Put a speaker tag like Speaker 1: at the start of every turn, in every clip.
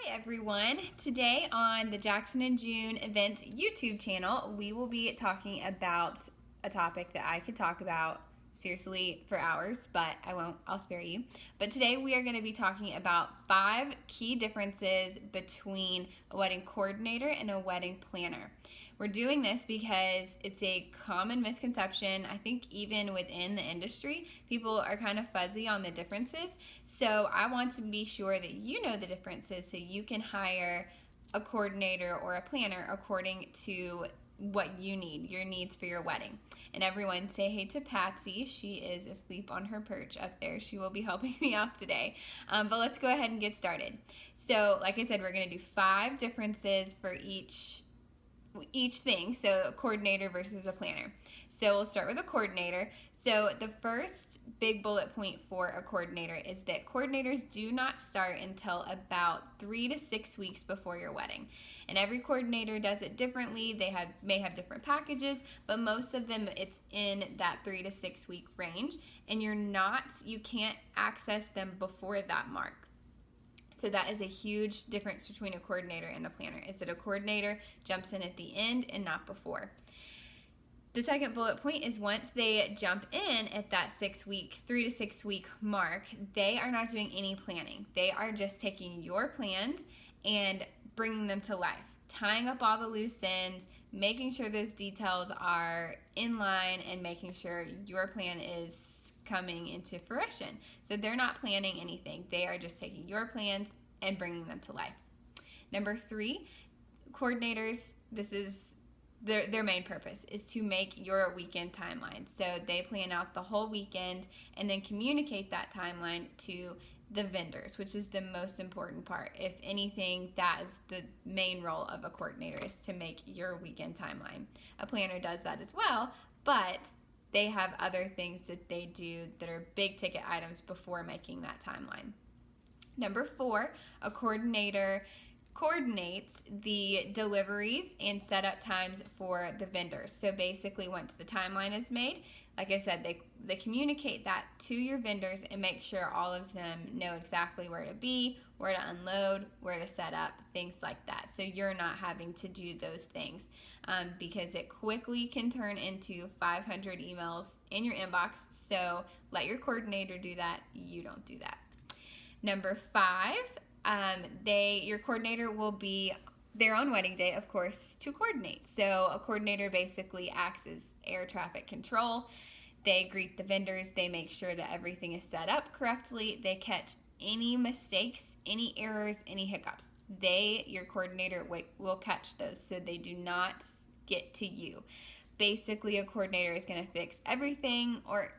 Speaker 1: Hi everyone. Today on the Jackson and June Events YouTube channel, we will be talking about a topic that I could talk about seriously for hours, but I won't. I'll spare you. But today we are going to be talking about 5 key differences between a wedding coordinator and a wedding planner. We're doing this because it's a common misconception. I think even within the industry, people are kind of fuzzy on the differences. So I want to be sure that you know the differences so you can hire a coordinator or a planner according to what you need, your needs for your wedding. And everyone say hey to Patsy. She is asleep on her perch up there. She will be helping me out today. But let's go ahead and get started. So like I said, we're going to do 5 differences for each thing, so a coordinator versus a planner. So we'll start with a coordinator. So the first big bullet point for a coordinator is that coordinators do not start until about 3 to 6 weeks before your wedding. And every coordinator does it differently. They may have different packages, but most of them it's in that 3 to 6 week range, and you can't access them before that mark. So that is a huge difference between a coordinator and a planner, is that a coordinator jumps in at the end and not before. The second bullet point is once they jump in at that 3 to 6 week mark, they are not doing any planning. They are just taking your plans and bringing them to life, tying up all the loose ends, making sure those details are in line, and making sure your plan is coming into fruition. So they're not planning anything. They are just taking your plans and bringing them to life. Number 3, coordinators, this is their main purpose is to make your weekend timeline. So they plan out the whole weekend and then communicate that timeline to the vendors, which is the most important part. If anything, that is the main role of a coordinator, is to make your weekend timeline. A planner does that as well, but they have other things that they do that are big ticket items before making that timeline. Number 4, a coordinator coordinates the deliveries and setup times for the vendors. So basically once the timeline is made, like I said, they communicate that to your vendors and make sure all of them know exactly where to be, where to unload, where to set up, things like that. So you're not having to do those things because it quickly can turn into 500 emails in your inbox. So let your coordinator do that. You don't do that. Number 5, your coordinator will be there on wedding day, of course, to coordinate. So a coordinator basically acts as air traffic control. They greet the vendors. They make sure that everything is set up correctly. They catch any mistakes, any errors, any hiccups. Your coordinator will catch those so they do not get to you. Basically, a coordinator is going to fix everything, or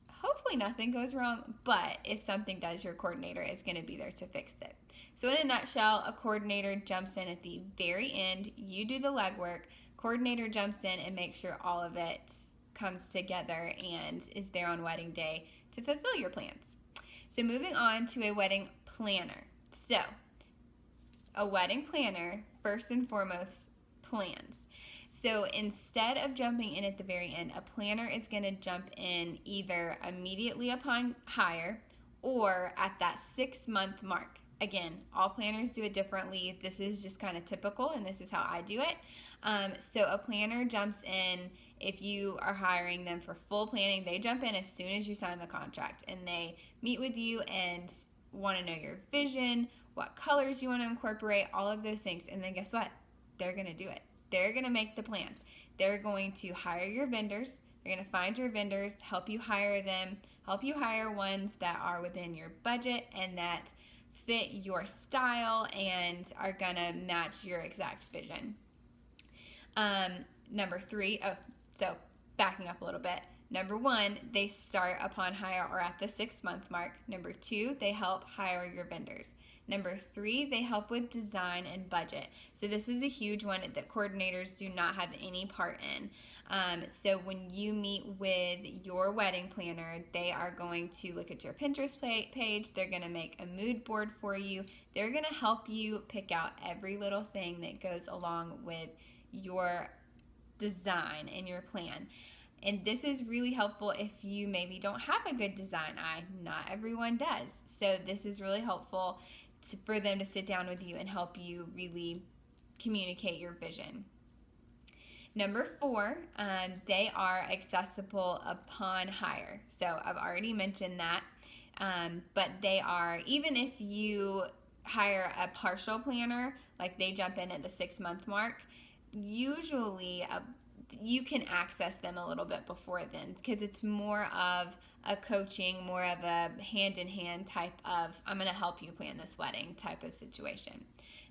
Speaker 1: hopefully nothing goes wrong, but if something does, your coordinator is going to be there to fix it. So in a nutshell, a coordinator jumps in at the very end. You do the legwork. Coordinator jumps in and makes sure all of it comes together and is there on wedding day to fulfill your plans. So moving on to a wedding planner. So a wedding planner, first and foremost, plans. So instead of jumping in at the very end, a planner is going to jump in either immediately upon hire or at that 6-month mark. Again, all planners do it differently. This is just kind of typical, and this is how I do it. So a planner jumps in if you are hiring them for full planning. They jump in as soon as you sign the contract, and they meet with you and want to know your vision, what colors you want to incorporate, all of those things. And then guess what? They're going to do it. They're going to make the plans. They're going to hire your vendors. They're going to find your vendors, help you hire them, help you hire ones that are within your budget and that fit your style and are going to match your exact vision. Number 3, so backing up a little bit. Number 1, they start upon hire or at the 6-month mark. Number 2, they help hire your vendors. Number 3, they help with design and budget. So this is a huge one that coordinators do not have any part in. So when you meet with your wedding planner, they are going to look at your Pinterest page. They're going to make a mood board for you. They're going to help you pick out every little thing that goes along with your design and your plan. And this is really helpful if you maybe don't have a good design eye. Not everyone does. So this is really helpful for them to sit down with you and help you really communicate your vision. Number 4, they are accessible upon hire. So I've already mentioned that, but they are, even if you hire a partial planner, like they jump in at the 6-month mark, usually you can access them a little bit before then, because it's more of a coaching, more of a hand-in-hand type of, I'm going to help you plan this wedding type of situation.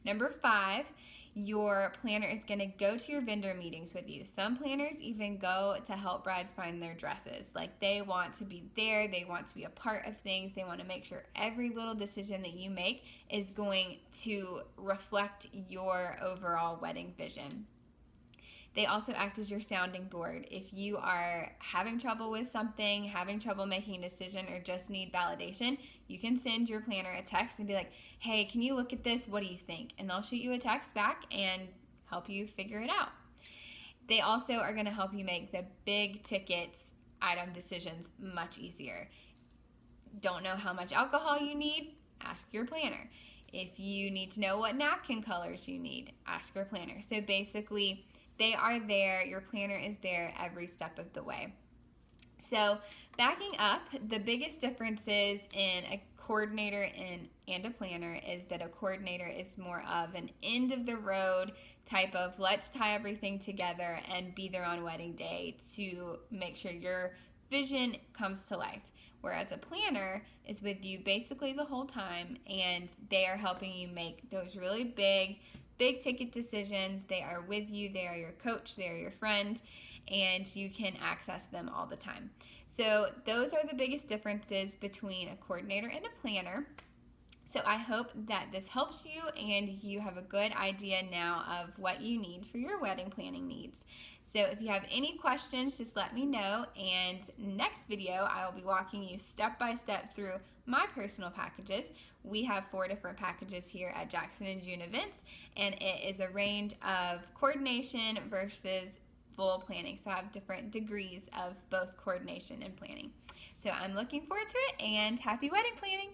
Speaker 1: Number 5, your planner is going to go to your vendor meetings with you. Some planners even go to help brides find their dresses. Like, they want to be there, they want to be a part of things, they want to make sure every little decision that you make is going to reflect your overall wedding vision. They also act as your sounding board. If you are having trouble with something, having trouble making a decision, or just need validation, you can send your planner a text and be like, hey, can you look at this? What do you think? And they'll shoot you a text back and help you figure it out. They also are going to help you make the big ticket item decisions much easier. Don't know how much alcohol you need? Ask your planner. If you need to know what napkin colors you need, ask your planner. So basically, they are there, your planner is there every step of the way. So backing up, the biggest differences in a coordinator and a planner is that a coordinator is more of an end of the road type of, let's tie everything together and be there on wedding day to make sure your vision comes to life. Whereas a planner is with you basically the whole time, and they are helping you make those really big ticket decisions. They are with you, they are your coach, they are your friend, and you can access them all the time. So those are the biggest differences between a coordinator and a planner. So I hope that this helps you and you have a good idea now of what you need for your wedding planning needs. So if you have any questions, just let me know, and next video I will be walking you step by step through my personal packages. We have 4 different packages here at Jackson and June Events, and it is a range of coordination versus full planning. So I have different degrees of both coordination and planning. So I'm looking forward to it, and happy wedding planning!